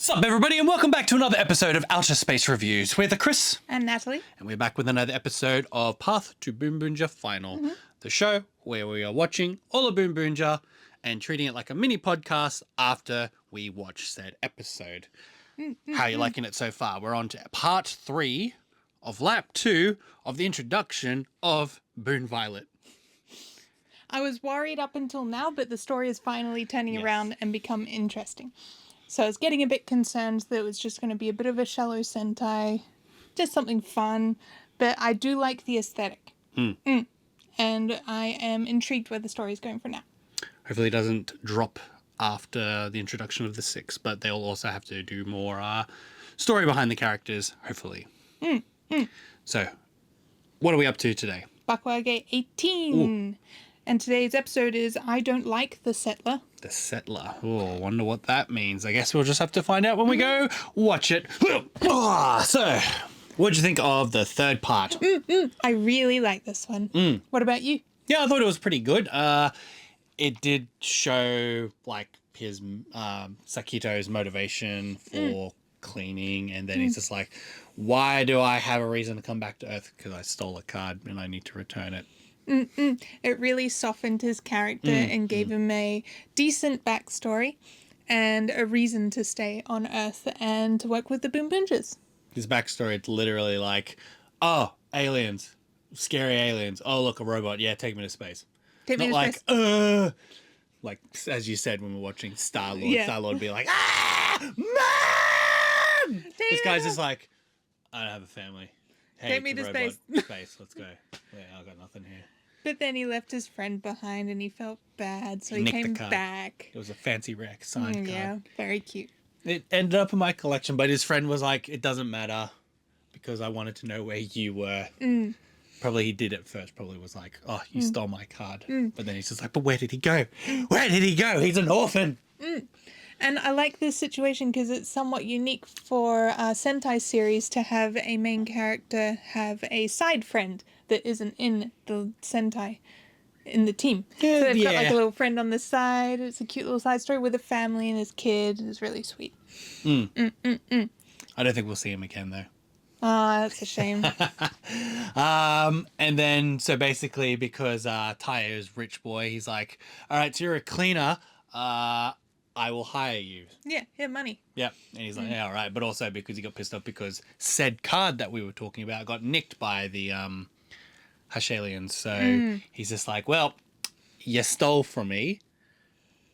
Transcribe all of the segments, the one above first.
Sup everybody and welcome back to another episode of Outer Space Reviews. We're the Chris and Natalie. And we're back with another episode of Path to BoonBoomger Final. The show where we are watching all of BoonBoomger and treating it like a mini podcast after we watch said episode. How are you liking it so far? We're on to part 3 of lap 2 of the introduction of BoonViolet. I was worried up until now, but the story is finally turning around and become interesting. So I was getting a bit concerned that it was just going to be a bit of a shallow Sentai, just something fun, but I do like the aesthetic. And I am intrigued where the story is going for now. Hopefully it doesn't drop after the introduction of the 6, but they'll also have to do more story behind the characters, hopefully. So, what are we up to today? Bakuage 18. And today's episode is I Don't Like the Settler. The Settler. Oh, I wonder what that means. I guess we'll just have to find out when we go watch it. So, what'd you think of the third part? I really like this one. What about you? Yeah, I thought it was pretty good. It did show, like, his Sakito's motivation for cleaning, and then he's just like, why do I have a reason to come back to Earth? Because I stole a card and I need to return it. It really softened his character and gave him a decent backstory and a reason to stay on Earth and to work with the BoonBoomgers. His backstory, it's literally like, oh, aliens, scary aliens. Oh, look, a robot. Yeah, take me to space. Take me Not to space. Like, as you said when we were watching Star-Lord, Yeah. Star-Lord would be like, man! This guy's just like, I don't have a family. Hey, Take me it's a to robot. space. Space, let's go. Yeah, I got nothing here. But then he left his friend behind and he felt bad, so he Nicked the came card. back. It was a fancy wreck signed card. Yeah, very cute. It ended up in my collection, but his friend was like, it doesn't matter because I wanted to know where you were. Probably he did at first, probably was like, oh, you stole my card. But then he's just like, but where did he go? Where did he go? He's an orphan. And I like this situation because it's somewhat unique for a Sentai series to have a main character have a side friend that isn't in the Sentai, in the team. Yeah, so they've got like a little friend on the side. It's a cute little side story with a family and his kid. It's really sweet. I don't think we'll see him again, though. Ah, that's a shame. And then, so basically, because Taya is rich boy, he's like, all right, so you're a cleaner. I will hire you. Yeah, money. Yeah. And he's like, yeah, all right. But also because he got pissed off because said card that we were talking about got nicked by the Hashalians. So he's just like, well, you stole from me.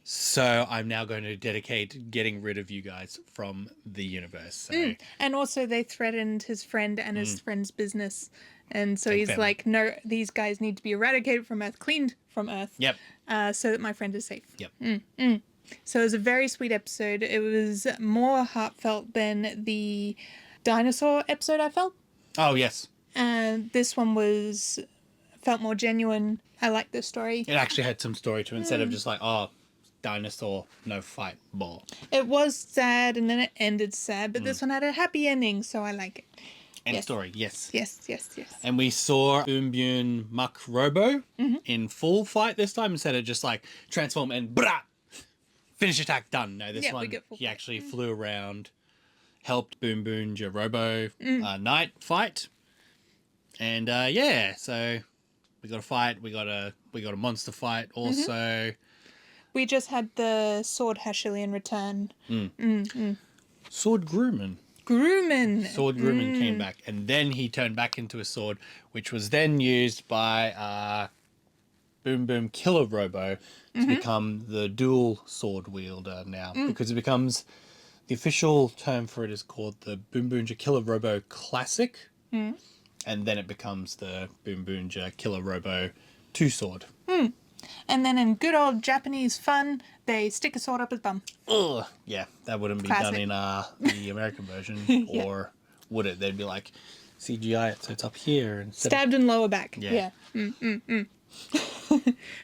So I'm now going to dedicate getting rid of you guys from the universe. So. And also they threatened his friend and his friend's business. And so he's family. like, no, these guys need to be eradicated from Earth, cleaned from Earth. Yep. So that my friend is safe. Yep. So it was a very sweet episode. It was more heartfelt than the dinosaur episode I felt. Oh, yes. And this one felt more genuine. I like this story. It actually had some story to it instead of just like, oh, dinosaur, no fight, ball. It was sad and then it ended sad, but this one had a happy ending, so I like it. End story, yes. Yes. And we saw BoonBoom Muck Robo in full fight this time instead of just like transform and brah, finish attack, done. No, this one, he actually flew around, helped BoonBoomger Robo Knight fight. And so we got a fight, we got a monster fight also. We just had the Sword Hashilian return. Sword Grumman. Sword Grumman came back, and then he turned back into a sword, which was then used by BoonBoom Killer Robo to become the dual sword wielder now, because it becomes, the official term for it is called the BoonBoomger Killer Robo Classic, and then it becomes the BoonBoomger Killer Robo two-sword. And then in good old Japanese fun, they stick a sword up his bum. Ugh. Yeah, that wouldn't be done in the American version, or would it? They'd be like, CGI it so it's up here. Stabbed in lower back. Yeah.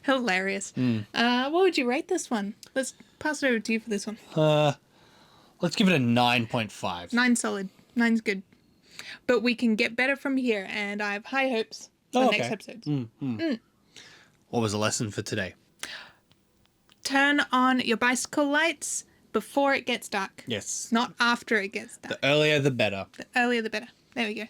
Hilarious. What would you rate this one? Let's pass it over to you for this one. Let's give it a 9.5. 9 solid. 9's good. But we can get better from here, and I have high hopes for the next episodes. What was the lesson for today? Turn on your bicycle lights before it gets dark. Yes. Not after it gets dark. The earlier, the better. The earlier, the better. There we go.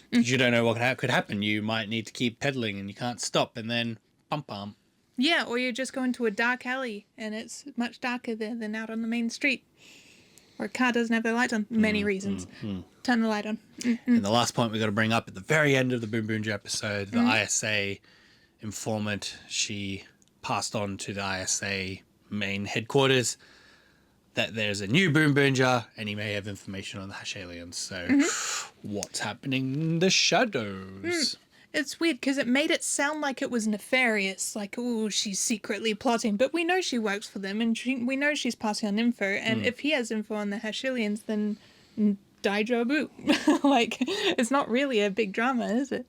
Because you don't know what could happen. You might need to keep pedaling and you can't stop, and then pum. Yeah, or you just go into a dark alley and it's much darker there than out on the main street. Or a car doesn't have the lights on. Many reasons. Turn the light on. And the last point we got to bring up at the very end of the Boonboomger episode, the ISA informant, she passed on to the ISA main headquarters that there's a new Boonboomger and he may have information on the Hash aliens. So what's happening in the shadows? It's weird because it made it sound like it was nefarious, like, oh, she's secretly plotting. But we know she works for them and we know she's passing on info. And if he has info on the Hash aliens, then Daijo Boo. Like, it's not really a big drama, is it?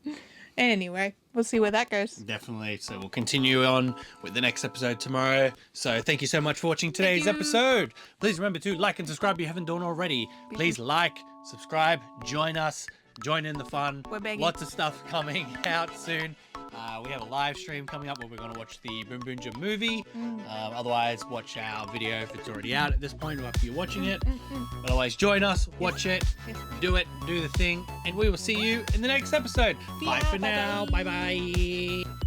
Anyway, we'll see where that goes. Definitely. So we'll continue on with the next episode tomorrow. So thank you so much for watching today's episode. Please remember to like and subscribe if you haven't done already. Please like, subscribe, join us, join in the fun. We're begging. Lots of stuff coming out soon. We have a live stream coming up where we're going to watch the Boonboomger movie. Otherwise, watch our video if it's already out at this point or after you're watching it. But otherwise, join us, watch it, do the thing, and we will see you in the next episode. Bye for now. Bye-bye.